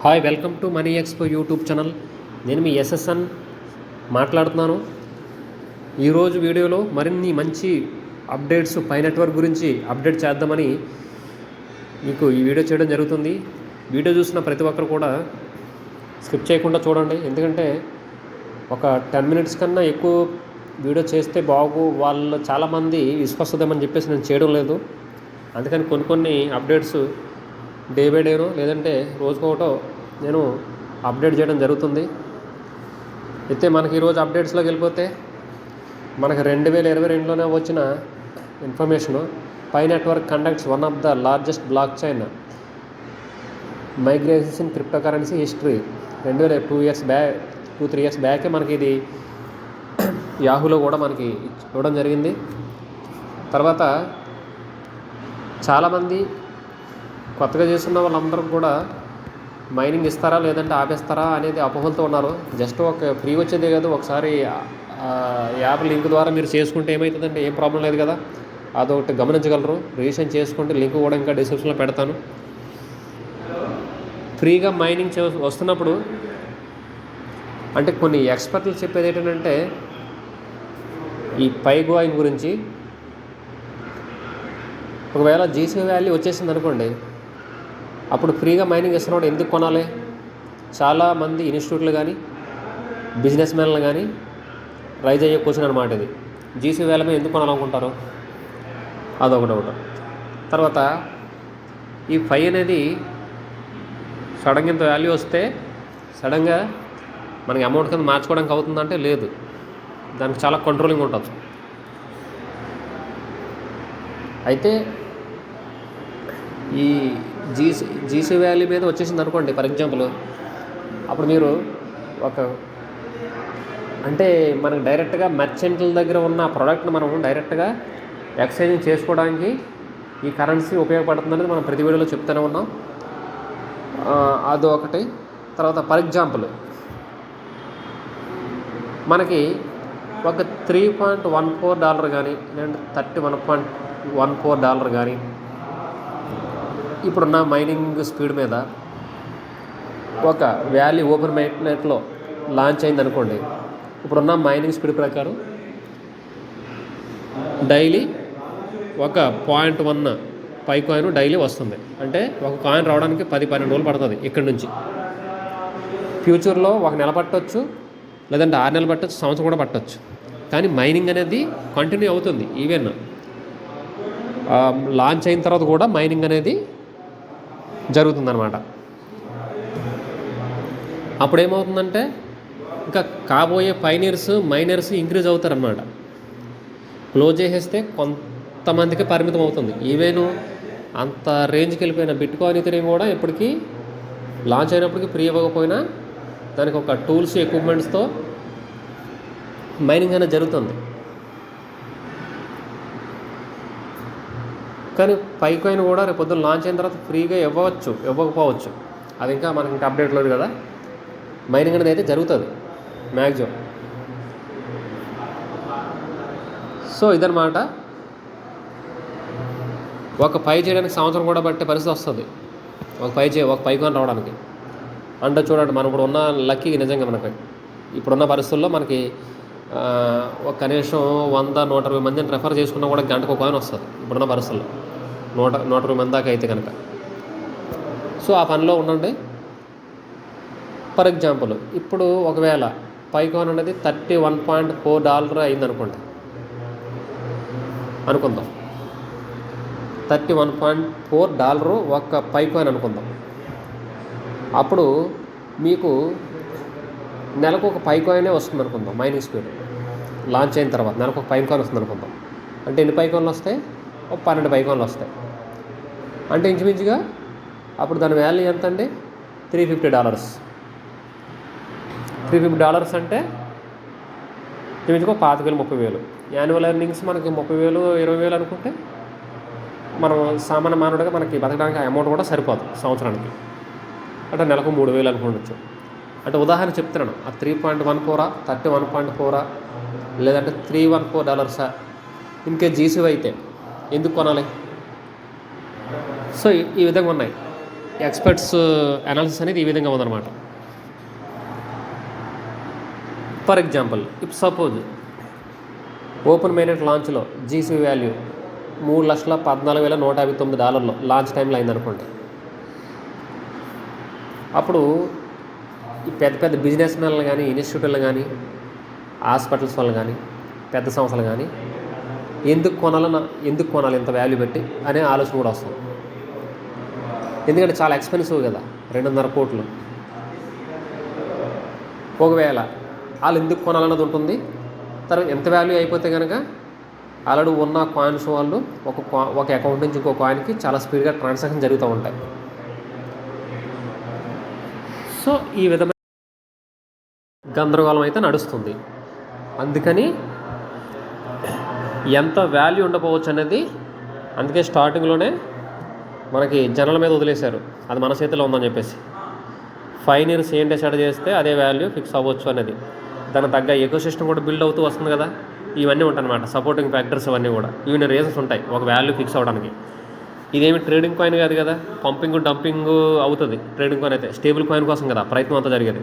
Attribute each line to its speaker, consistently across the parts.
Speaker 1: Hi, welcome to money expo YouTube channel. నేను మీ SSN మాట్లాడుతున్నాను. ఈరోజు వీడియోలో మరిన్ని మంచి అప్డేట్స్ పై నెట్వర్క్ గురించి అప్డేట్ చేద్దామని మీకు ఈ వీడియో చేయడం జరుగుతుంది. వీడియో చూసిన ప్రతి ఒక్కరు కూడా స్కిప్ చేయకుండా చూడండి, ఎందుకంటే ఒక 10 మినిట్స్ కన్నా ఎక్కువ వీడియో చేస్తే వాళ్ళు చాలామంది విసుకొస్తుందేమని చెప్పేసి నేను చేయడం లేదు. అందుకని కొన్ని అప్డేట్స్ డే బై డేనో లేదంటే రోజుకోటో నేను అప్డేట్ చేయడం జరుగుతుంది. అయితే మనకి ఈరోజు అప్డేట్స్లోకి వెళ్ళిపోతే మనకు 2022లోనే వచ్చిన information, Pi network conducts one of the largest block chain migration crypto currency history. 2-3 years బ్యాకే మనకి ఇది యాహూలో కూడా మనకి ఇవ్వడం జరిగింది. తర్వాత చాలామంది కొత్తగా చేస్తున్న వాళ్ళందరూ కూడా మైనింగ్ ఇస్తారా లేదంటే ఆపేస్తారా అనేది అపోహలతో ఉన్నారు. జస్ట్ ఒక ఫ్రీ వచ్చేదే కదా, ఒకసారి యాప్ లింక్ ద్వారా మీరు చేసుకుంటే ఏమవుతుందంటే ఏం ప్రాబ్లం లేదు కదా, అదొకటి గమనించగలరు. రిజిస్ట్రేషన్ చేసుకుంటే లింక్ కూడా ఇంకా డిస్క్రిప్షన్లో పెడతాను. ఫ్రీగా మైనింగ్ వస్తున్నప్పుడు అంటే కొన్ని ఎక్స్పర్ట్లు చెప్పేది ఏంటంటే ఈ పైకాయిన్ గురించి, ఒకవేళ జీసీ వాల్యూ వచ్చేసింది అనుకోండి, అప్పుడు ఫ్రీగా మైనింగ్ ఇస్తున్నప్పుడు ఎందుకు కొనాలి? చాలామంది ఇన్స్టిట్యూట్లు కానీ బిజినెస్ మ్యాన్లు కానీ రైజ్ అయ్యే క్వశ్చన్ అనమాట ఇది. జీసీ వాల్యూ మీద ఎందుకు కొనాలనుకుంటారు? అదొకటి. తర్వాత ఈ 5 అనేది సడన్గా ఇంత వాల్యూ వస్తే సడన్గా మనకి అమౌంట్ కింద మార్చుకోవడానికి అవుతుందంటే లేదు, దానికి చాలా కంట్రోలింగ్ ఉంటుంది. అయితే ఈ జీసీ వాల్యూ మీద వచ్చేసింది అనుకోండి, ఫర్ ఎగ్జాంపుల్, అప్పుడు మీరు అంటే మనకు డైరెక్ట్గా మర్చెంట్ల దగ్గర ఉన్న ప్రోడక్ట్ని మనం డైరెక్ట్గా ఎక్స్చేంజ్ చేసుకోవడానికి ఈ కరెన్సీ ఉపయోగపడుతుందని మనం ప్రతి వీడియోలో చెప్తూనే ఉన్నాం. అదొకటి. తర్వాత ఫర్ ఎగ్జాంపుల్ మనకి ఒక $3.14 కానీ లేదంటే $31.14 కానీ ఇప్పుడున్న మైనింగ్ స్పీడ్ మీద ఒక వాల్యూ ఓపెన్ నెట్లో లాంచ్ అయింది అనుకోండి. ఇప్పుడున్న మైనింగ్ స్పీడ్ ప్రకారం డైలీ ఒక 0.1 పై కాయిన్ డైలీ వస్తుంది. అంటే ఒక కాయిన్ రావడానికి 10-12 రోజులు పడుతుంది ఇక్కడి నుంచి. ఫ్యూచర్లో 1 నెల పట్టవచ్చు, లేదంటే 6 నెలలు పట్టవచ్చు, సంవత్సరం కూడా పట్టవచ్చు. కానీ మైనింగ్ అనేది కంటిన్యూ అవుతుంది. ఈవెన్ లాంచ్ అయిన తర్వాత కూడా మైనింగ్ అనేది జరుగుతుందన్నమాట. అప్పుడు ఏమవుతుందంటే ఇంకా కాబోయే మైనర్స్ ఇంక్రీజ్ అవుతారన్నమాట. క్లోజ్ చేసేస్తే కొంతమందికి పరిమితం అవుతుంది. ఈవెన్ అంత రేంజ్కి వెళ్ళిపోయిన బిట్కాయిన్ ఇథీరియం కూడా ఇప్పటికీ లాంచ్ అయినప్పటికీ ఫ్రీ ఇవ్వకపోయినా దానికి ఒక టూల్స్ ఎక్విప్మెంట్స్తో మైనింగ్ అనేది జరుగుతుంది. కానీ పైకాయిన్ కూడా రేపు పొద్దున్న లాంచ్ అయిన తర్వాత ఫ్రీగా ఇవ్వకపోవచ్చు. అది ఇంకా మనకి ఇంకా అప్డేట్ లేదు కదా. మైనింగ్ అనేది అయితే జరుగుతుంది మ్యాక్సిమం. సో ఇదన్నమాట. ఒక పై చేయడానికి సంవత్సరం కూడా బట్టే పరిస్థితి వస్తుంది, ఒక పైకాయిన్ రావడానికి. అంటే చూడండి, మనం ఇప్పుడు ఉన్న లక్కీ నిజంగా మనకి ఇప్పుడున్న పరిస్థితుల్లో మనకి ఒక కనీసం 100-120 మందిని రెఫర్ చేసుకున్నా కూడా గంటకు ఒక కాయిన్ వస్తుంది ఇప్పుడున్న పరిస్థితుల్లో. 120 మంది దాకా అయితే కనుక. సో ఆ పనిలో ఉండండి. ఫర్ ఎగ్జాంపుల్ ఇప్పుడు ఒకవేళ పైకాయిన్ అనేది $31.4 అయింది అనుకుందాం. $31.4 ఒక పైకాయిన్ అనుకుందాం. అప్పుడు మీకు నెలకు ఒక పైకాయినే వస్తుంది అనుకుందాం. మైనింగ్ స్పీడ్ లాంచ్ అయిన తర్వాత నెలకు ఒక పైకాయిన్ వస్తుంది అనుకుందాం. అంటే ఎన్ని పైకాయిన్లు వస్తాయి? ఒక 12 పైకాయిన్లు వస్తాయి. అంటే ఇంచుమించుగా అప్పుడు దాని వాల్యూ ఎంత అండి? $350. $350 అంటే ఇంచుమించుగా 25,000-30,000. యాన్యువల్ ఎర్నింగ్స్ మనకి 30,000-20,000 అనుకుంటే మనం సామాన్య మానవుడిగా మనకి బతకడానికి ఆ అమౌంట్ కూడా సరిపోదు సంవత్సరానికి. అంటే నెలకు 3,000 అనుకోవచ్చు. అంటే ఉదాహరణ చెప్తున్నాను. ఆ 3.14 $31.4 లేదంటే $314 ఇంకే జీసీ అయితే ఎందుకు కొనాలి? సో ఈ విధంగా ఉన్నాయి. ఎక్స్పర్ట్స్ అనాలిసిస్ అనేది ఈ విధంగా ఉందన్నమాట. For example, if suppose open mainnet లాంచ్లో జీసీ వాల్యూ $3,14,159 లాంచ్ టైంలో అయిందనుకోండి. అప్పుడు ఈ పెద్ద పెద్ద బిజినెస్ మెన్లు కానీ, ఇన్స్టిట్యూట్లు కానీ, హాస్పిటల్స్ వాళ్ళు కానీ, పెద్ద సంస్థలు కానీ ఎందుకు కొనాలి ఇంత వాల్యూ పెట్టి అనే ఆలోచన కూడా వస్తుంది. ఎందుకంటే చాలా ఎక్స్పెన్సివ్ కదా, 2.5 కోట్లు. ఒకవేళ వాళ్ళు ఎందుకు కొనాలన్నది ఉంటుంది. తర్వాత ఎంత వాల్యూ అయిపోతే కనుక ఆల్రెడీ ఉన్న కాయిన్స్ వాళ్ళు ఒక అకౌంట్ నుంచి ఇంకో కాయిన్కి చాలా స్పీడ్గా ట్రాన్సాక్షన్ జరుగుతూ ఉంటాయి. సో ఈ విధమైన గందరగోళం అయితే నడుస్తుంది. అందుకని ఎంత వాల్యూ ఉండకపోవచ్చు అనేది అందుకే స్టార్టింగ్లోనే మనకి జనాల మీద వదిలేశారు, అది మన చేతిలో ఉందని చెప్పేసి. 5 years ఏం డిసైడ్ చేస్తే అదే వాల్యూ ఫిక్స్ అవ్వచ్చు అనేది. దానికి తగ్గ ఎకోసిస్టమ్ కూడా బిల్డ్ అవుతూ వస్తుంది కదా. ఇవన్నీ ఉంటాయి అన్నమాట, సపోర్టింగ్ ఫ్యాక్టర్స్ అవన్నీ కూడా. ఇవన్నీ రీజన్స్ ఉంటాయి ఒక వాల్యూ ఫిక్స్ అవ్వడానికి. ఇదేమి ట్రేడింగ్ కాయిన్ కాదు కదా, పంపింగ్ డంపింగ్ అవుతుంది. ట్రేడింగ్ కాయిన్ అయితే స్టేబుల్ కాయిన్ కోసం కదా ప్రయత్నం అంతా జరిగేది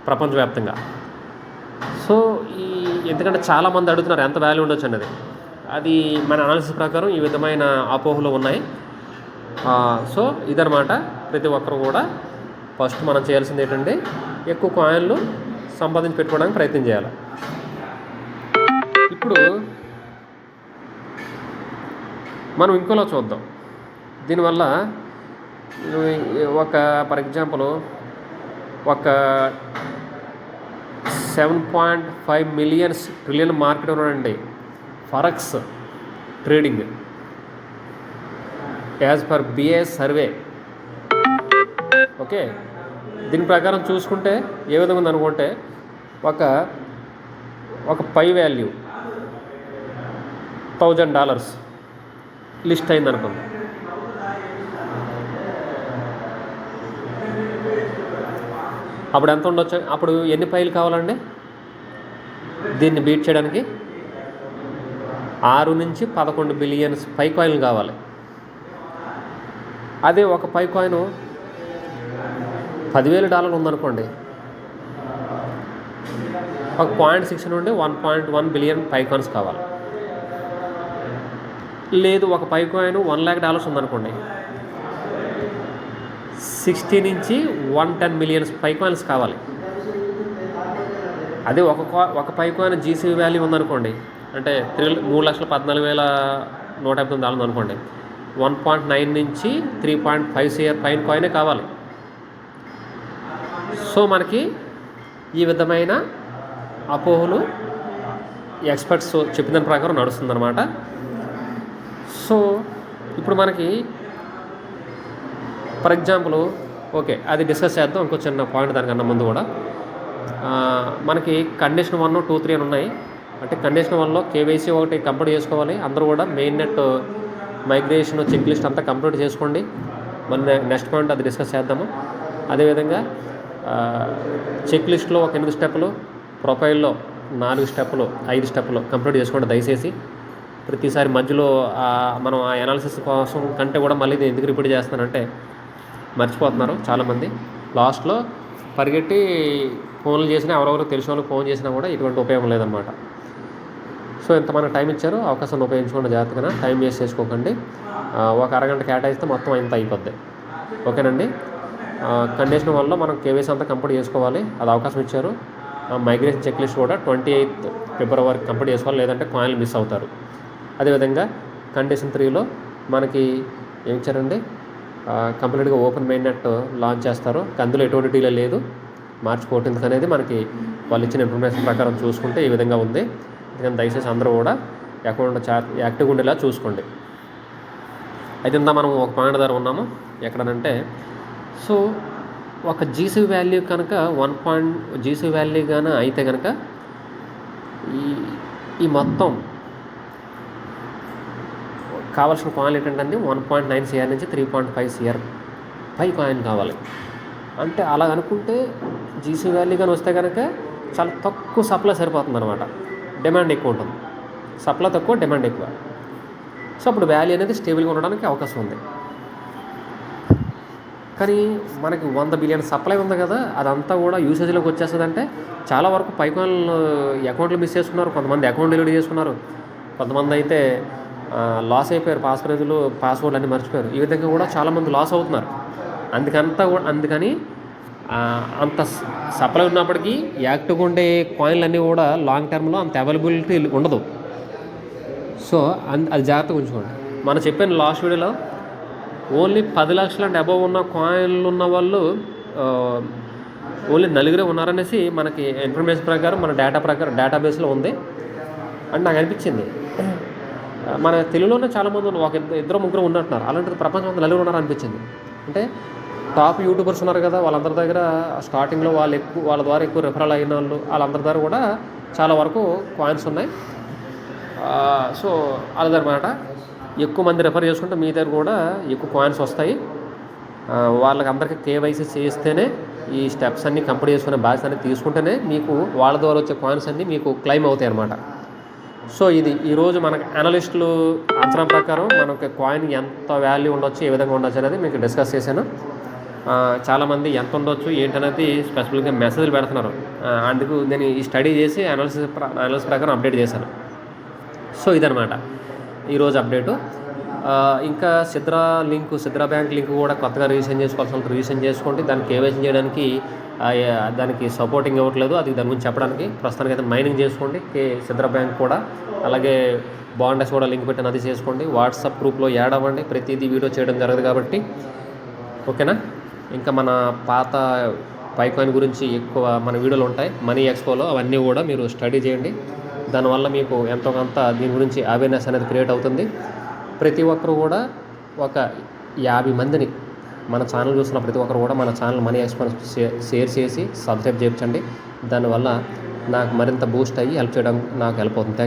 Speaker 1: ప్రపంచవ్యాప్తంగా. సో ఎందుకంటే చాలామంది అడుగుతున్నారు ఎంత వాల్యూ ఉండొచ్చు అనేది. అది మన అనాలిసిస్ ప్రకారం ఈ విధమైన అపోహలు ఉన్నాయి. సో ఇదనమాట. ప్రతి ఒక్కరు కూడా ఫస్ట్ మనం చేయాల్సింది ఏంటంటే ఎక్కువ కాయిన్లు సంపాదించి పెట్టుకోవడానికి ప్రయత్నం చేయాలి. ఇప్పుడు మనం ఇంకోలా చూద్దాం. దీనివల్ల ఫర్ ఎగ్జాంపుల్ ఒక 7.5 ట్రిలియన్ మార్కెట్ ఉన్నాడండి forex trading as per BS survey. Okay, దీని ప్రకారం చూసుకుంటే ఏ విధంగా ఉందనుకుంటే ఒక పై వాల్యూ $1,000 లిస్ట్ అయింది అనుకోండి. అప్పుడు ఎంత ఉండొచ్చు? అప్పుడు ఎన్ని పైలు కావాలండి దీన్ని బీట్ చేయడానికి? 6 నుంచి 11 బిలియన్స్ పై కాయిన్లు కావాలి. అదే ఒక పై కాయిన్ $10,000 ఉందనుకోండి, ఒక 0.6 నుండి 1.1 బిలియన్ పై కాయిన్స్ కావాలి. లేదు ఒక పై కాయిన్ $1,00,000 ఉందనుకోండి, 60 నుంచి 110 మిలియన్స్ పై కాయిన్స్ కావాలి. అదే ఒక పై కాయిన్ జీసీ వాల్యూ ఉందనుకోండి, అంటే $3,14,159 అనుకోండి, 1.9 నుంచి 3.5 CR పైన కాయినే కావాలి. సో మనకి ఈ విధమైన అపోహలు ఎక్స్పర్ట్స్ చెప్పిన దాని ప్రకారం నడుస్తుందన్నమాట. సో ఇప్పుడు మనకి ఫర్ ఎగ్జాంపుల్ ఓకే అది డిస్కస్ చేద్దాం. ఇంకో చిన్న పాయింట్ దానికన్నా ముందు కూడా మనకి కండిషన్ 1, 2, 3 అని ఉన్నాయి. అంటే కండిషన్ 1లో కేవైసీ ఒకటి కంప్లీట్ చేసుకోవాలి. అందరూ కూడా main net migration check list అంతా కంప్లీట్ చేసుకోండి. మన నెక్స్ట్ పాయింట్ అది డిస్కస్ చేద్దాము. అదేవిధంగా చెక్ లిస్ట్లో ఒక 8 స్టెప్పులు, ప్రొఫైల్లో 4 స్టెప్పులు, 5 స్టెప్పులు కంప్లీట్ చేసుకోండి దయచేసి. ప్రతిసారి మధ్యలో మనం ఆ అనాలిసిస్ కోసం కంటే కూడా మళ్ళీ నేను ఎందుకు రిపీట్ చేస్తానంటే మర్చిపోతున్నారు చాలామంది. లాస్ట్లో పరిగెట్టి ఫోన్లు చేసినా, ఎవరెవరు తెలిసిన వాళ్ళకి ఫోన్ చేసినా కూడా ఎటువంటి ఉపయోగం లేదన్నమాట. సో ఇంత మన టైం ఇచ్చారు, అవకాశాన్ని ఉపయోగించుకోండి జాగ్రత్తగా. టైం వేస్ట్ చేసుకోకండి. ఒక అరగంట కేటాయిస్తే మొత్తం ఇంత అయిపోద్ది. ఓకేనండి. కండిషన్ వల్ల మనం కేవైసీ అంతా కంప్లీట్ చేసుకోవాలి, అది అవకాశం ఇచ్చారు. మైగ్రేషన్ చెక్ లిస్ట్ కూడా 28 ఫిబ్రవరి కంప్లీట్ చేసుకోవాలి, లేదంటే కాయిన్లు మిస్ అవుతారు. అదేవిధంగా కండిషన్ 3లో మనకి ఏం ఇచ్చారండి, కంప్లీట్గా ఓపెన్ మెయిన్ నెట్ లాంచ్ చేస్తారు. అందులో ఎటువంటి డీలే లేదు. మార్చి 14th అనేది మనకి వాళ్ళు ఇచ్చిన ఇన్ఫర్మేషన్ ప్రకారం చూసుకుంటే ఈ విధంగా ఉంది. అందుకని దయచేసి అందరూ కూడా అకౌంట్ యాక్టివ్గా ఉండేలా చూసుకోండి. అయితే ఇంత మనం ఒక పాయింట్ దగ్గర ఉన్నాము ఎక్కడనంటే, సో ఒక జీసీ వాల్యూ కనుక జీసీ వాల్యూ కానీ అయితే కనుక ఈ మొత్తం కావాల్సిన కాయిన్ ఏంటంటే 1.9 CR నుంచి 3.5 CR పై కాయిన్ కావాలి. అంటే అలా అనుకుంటే జీసీ వాల్యూ కానీ వస్తే కనుక చాలా తక్కువ సప్లై సరిపోతుంది అనమాట. డిమాండ్ ఎక్కువ ఉంటుంది, సప్లై తక్కువ, డిమాండ్ ఎక్కువ. సో అప్పుడు వాల్యూ అనేది స్టేబుల్గా ఉండడానికి అవకాశం ఉంది. కానీ మనకి 100 బిలియన్ సప్లై ఉంది కదా, అదంతా కూడా యూసేజ్లోకి వచ్చేస్తుందంటే చాలా వరకు పైకాయిన్లు అకౌంట్లు మిస్ చేసుకున్నారు, కొంతమంది అకౌంట్ డిలీట్ చేసుకున్నారు, కొంతమంది అయితే లాస్ అయిపోయారు, పాస్వర్డ్లు అన్నీ మర్చిపోయారు. ఈ విధంగా కూడా చాలామంది లాస్ అవుతున్నారు. అందుకని అంత సప్లై ఉన్నప్పటికీ యాక్టివ్గా ఉండే కాయిన్లు అన్నీ కూడా లాంగ్ టర్మ్లో అంత అవైలబిలిటీ ఉండదు. సో అది జాగ్రత్తగా ఉంచుకోండి. మనం చెప్పిన లాస్ట్ వీడియోలో ఓన్లీ 10 లక్షల అంటే అబవ్ ఉన్న కాయిన్లు ఉన్న వాళ్ళు ఓన్లీ 4 ఉన్నారనేసి మనకి ఇన్ఫర్మేషన్ ప్రకారం మన డేటాబేస్లో ఉంది అని నాకు అనిపించింది. మన తెలుగులోనే చాలామంది ఉన్నారు, ఒక ఇద్దరు ముగ్గురు ఉన్నట్టున్నారు. అలాంటిది ప్రపంచం అంతా 4 ఉన్నారు అనిపించింది. అంటే టాప్ యూట్యూబర్స్ ఉన్నారు కదా, వాళ్ళందరి దగ్గర స్టార్టింగ్లో వాళ్ళ ద్వారా ఎక్కువ రిఫరల్ అయిన వాళ్ళందరి దగ్గర కూడా చాలా వరకు కాయిన్స్ ఉన్నాయి. సో అదనమాట, ఎక్కువ మంది రెఫర్ చేసుకుంటే మీ దగ్గర కూడా ఎక్కువ కాయిన్స్ వస్తాయి. వాళ్ళకి అందరికీ కేవైసీ చేస్తేనే ఈ స్టెప్స్ అన్నీ కంప్లీట్ చేసుకునే బాధ్యత అనేది తీసుకుంటేనే మీకు వాళ్ళ ద్వారా వచ్చే కాయిన్స్ అన్నీ మీకు క్లెయిమ్ అవుతాయి అన్నమాట. సో ఇది ఈరోజు మనకు అనలిస్టులు అంచనా ప్రకారం మనకి కాయిన్ ఎంత వాల్యూ ఉండొచ్చు, ఏ విధంగా ఉండొచ్చు అనేది మీకు డిస్కస్ చేశాను. చాలామంది ఎంత ఉండొచ్చు ఏంటనేది స్పెసిఫిక్గా మెసేజ్లు పెడుతున్నారు. అందుకు నేను ఈ స్టడీ చేసి అనాలిసిస్ ప్రకారం అప్డేట్ చేశాను. సో ఇదనమాట ఈరోజు అప్డేటు. ఇంకా సిద్రా బ్యాంక్ లింక్ కూడా కొత్తగా రిజిస్ట్రేషన్ చేసుకోండి. దాన్ని కేవైసీ చేయడానికి దానికి సపోర్టింగ్ ఇవ్వట్లేదు, అది దాని గురించి చెప్పడానికి. ప్రస్తుతానికి అయితే మైనింగ్ చేసుకోండి సిద్రా బ్యాంక్ కూడా. అలాగే బాండెస్ కూడా లింక్ పెట్టిన అది చేసుకోండి. వాట్సాప్ గ్రూప్లో యాడ్ అవ్వండి, ప్రతిదీ వీడియో చేయడం జరగదు కాబట్టి. ఓకేనా? ఇంకా మన పాత పైకాయిన్ గురించి ఎక్కువ మన వీడియోలు ఉంటాయి మనీ ఎక్స్పోలో, అవన్నీ కూడా మీరు స్టడీ చేయండి. దానివల్ల మీకు ఎంతో కొంత దీని గురించి అవేర్నెస్ అనేది క్రియేట్ అవుతుంది. ప్రతి ఒక్కరు కూడా ఒక 50 మందిని మన ఛానల్ చూస్తున్న ప్రతి ఒక్కరు కూడా మన ఛానల్ మనీ ఎక్స్పర్ట్ షేర్ చేసి సబ్స్క్రైబ్ చేయించండి. దానివల్ల నాకు మరింత బూస్ట్ అయ్యి హెల్ప్ చేయడం నాకు హెల్ప్ అవుతుంది.